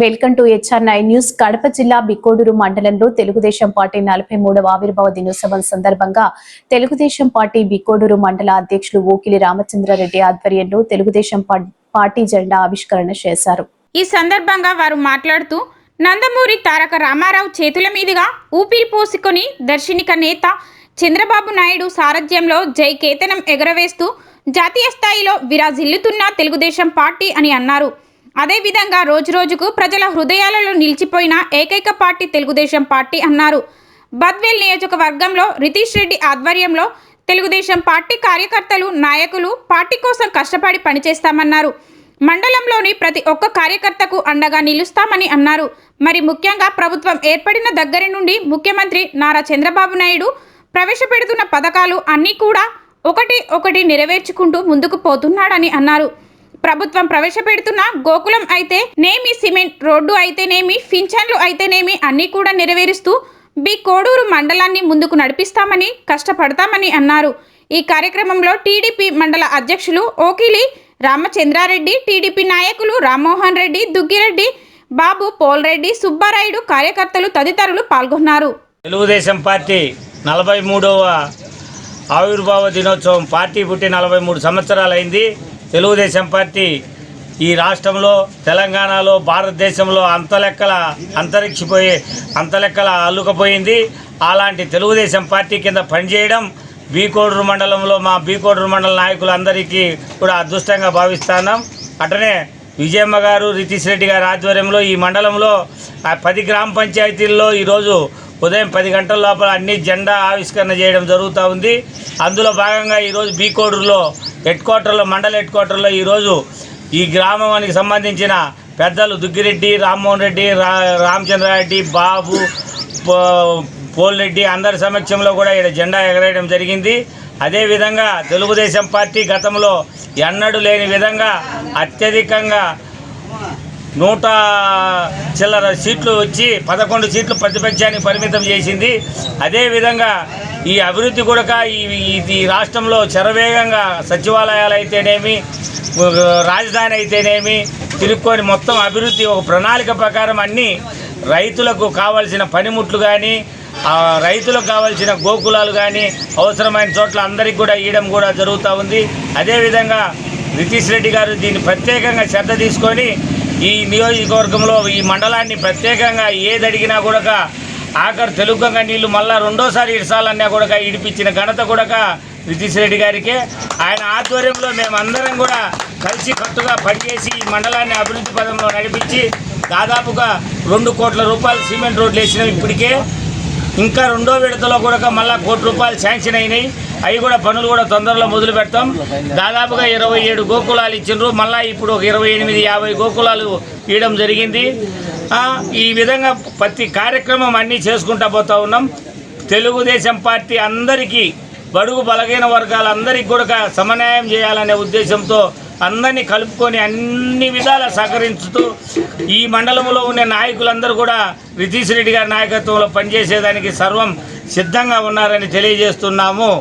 Welcome to HR9 news. Kadapa జిల్లా బికోడూరు మండలంలో Telugu Desam party 43వ ఆవిర్భావ దినోత్సవం సందర్భంగా తెలుగుదేశం పార్టీ బికోడూరు మండల అధ్యక్షులు ఓకిలి రామచంద్రారెడ్డి ఆధ్వర్యంలో తెలుగుదేశం పార్టీ జెండా ఆవిష్కరణ చేశారు. ఈ సందర్భంగా వారు మాట్లాడుతూ నందమూరి తారక రామారావు చేతుల మీదుగా ఊపిరి పోసుకొని దర్శనిక నేత చంద్రబాబు నాయుడు సారథ్యంలో జై కేతనం ఎగరవేస్తూ జాతీయ స్థాయిలో విరాజిల్లుతున్న తెలుగుదేశం పార్టీ అని అన్నారు. అదేవిధంగా రోజురోజుకు ప్రజల హృదయాలలో నిలిచిపోయిన ఏకైక పార్టీ తెలుగుదేశం పార్టీ అన్నారు. బద్వేల్ నియోజకవర్గంలో రితీష్ రెడ్డి ఆధ్వర్యంలో తెలుగుదేశం పార్టీ కార్యకర్తలు నాయకులు పార్టీ కోసం కష్టపడి పనిచేస్తామన్నారు. మండలంలోని ప్రతి ఒక్క కార్యకర్తకు అండగా నిలుస్తామని అన్నారు. మరి ముఖ్యంగా ప్రభుత్వం ఏర్పడిన దగ్గర నుండి ముఖ్యమంత్రి నారా చంద్రబాబు నాయుడు ప్రవేశపెడుతున్న పథకాలు అన్నీ కూడా ఒకటి నెరవేర్చుకుంటూ ముందుకు పోతున్నాడని అన్నారు. ప్రభుత్వం ప్రవేశపెడుతున్న గోకులం అయితేనేమి, సిమెంట్ రోడ్డు అయితేనేమి, పింఛన్లు అయితేనేమి అన్నీ కూడా నెరవేరుస్తూ బికోడూరు మండలాన్ని ముందుకు నడిపిస్తామని కష్టపడతామని అన్నారు. ఈ కార్యక్రమంలో టీడీపీ మండల అధ్యక్షులు ఓకిలి రామచంద్రారెడ్డి, టీడీపీ నాయకులు రామ్మోహన్ రెడ్డి, దుగ్గిరెడ్డి బాబు, పోల్రెడ్డి, సుబ్బారాయుడు, కార్యకర్తలు తదితరులు పాల్గొన్నారు. తెలుగుదేశం పార్టీ 43వ ఆవిర్భావ దినోత్సవం పార్టీ పుట్టి 43 సంవత్సరాలైంది. తెలుగుదేశం పార్టీ ఈ రాష్ట్రంలో, తెలంగాణలో, భారతదేశంలో అంతలెక్కల అల్లుకపోయింది. అలాంటి తెలుగుదేశం పార్టీ కింద పనిచేయడం బికోడూరు మండలంలో మా బికోడూరు మండల నాయకులందరికీ కూడా అదృష్టంగా భావిస్తున్నాం. అటనే విజయమ్మ గారు, రితీష్ రెడ్డి గారి ఆధ్వర్యంలో ఈ మండలంలో 10 గ్రామ పంచాయతీల్లో ఈరోజు ఉదయం 10 గంటల లోపల అన్ని జెండా ఆవిష్కరణ చేయడం జరుగుతూ ఉంది. అందులో భాగంగా ఈరోజు బికోడూరులో మండల హెడ్ క్వార్టర్లో ఈరోజు ఈ గ్రామానికి సంబంధించిన పెద్దలు దుగ్గిరెడ్డి, రామ్మోహన్ రెడ్డి, రామచంద్రారెడ్డి, బాబు, పోల్రెడ్డి అందరి సమక్షంలో కూడా ఇక్కడ జెండా ఎగరేయడం జరిగింది. అదేవిధంగా తెలుగుదేశం పార్టీ గతంలో ఎన్నడూ లేని విధంగా అత్యధికంగా 100 చిల్లర సీట్లు వచ్చి 11 సీట్లు ప్రతిపక్షానికి పరిమితం చేసింది. అదేవిధంగా ఈ అభివృద్ధి కూడా ఈ రాష్ట్రంలో శరవేగంగా సచివాలయాలు అయితేనేమి, రాజధాని అయితేనేమి తిరుక్కొని మొత్తం అభివృద్ధి ఒక ప్రణాళిక ప్రకారం అన్నీ రైతులకు కావాల్సిన పనిముట్లు కానీ, రైతులకు కావాల్సిన గోకులాలు కానీ అవసరమైన చోట్ల అందరికీ కూడా ఇవ్వడం కూడా జరుగుతూ ఉంది. అదేవిధంగా రితీష్ రెడ్డి గారు దీన్ని ప్రత్యేకంగా శ్రద్ధ తీసుకొని ఈ నియోజకవర్గంలో ఈ మండలాన్ని ప్రత్యేకంగా ఏది అడిగినా కూడా ఆఖరు తెలుగుగంగ నీళ్లు మళ్ళా రెండోసారి ఇడసాలన్నా కూడా ఇడిపించిన ఘనత కూడా రితీష్ రెడ్డి గారికే. ఆయన ఆధ్వర్యంలో మేమందరం కూడా కలిసి కట్టుగా పనిచేసి ఈ మండలాన్ని అభివృద్ధి పదంలో నడిపించి దాదాపుగా 2 కోట్ల రూపాయలు సిమెంట్ రోడ్లు వేసినాం. ఇప్పటికే ఇంకా రెండో విడతలో కూడా మళ్ళీ 1 కోటి రూపాయలు శాంక్షన్ అయినాయి. అవి కూడా పనులు కూడా తొందరలో మొదలు పెడతాం. దాదాపుగా 27 గోకులాలు ఇచ్చిండ్రు. మళ్ళీ ఇప్పుడు 28-50 గోకులాలు ఇవ్వడం జరిగింది. ఈ విధంగా ప్రతి కార్యక్రమం అన్నీ చేసుకుంటూ పోతూ ఉన్నాం. తెలుగుదేశం పార్టీ అందరికీ, బడుగు బలహీన వర్గాలందరికీ కూడా సమన్యాయం చేయాలనే ఉద్దేశంతో అందరినీ కలుపుకొని అన్ని విధాల సహకరించుతూ ఈ మండలంలో ఉన్న నాయకులందరూ కూడా రితీష్ రెడ్డి గారి నాయకత్వంలో పనిచేసేదానికి సర్వం సిద్ధంగా ఉన్నారని తెలియజేస్తున్నాము.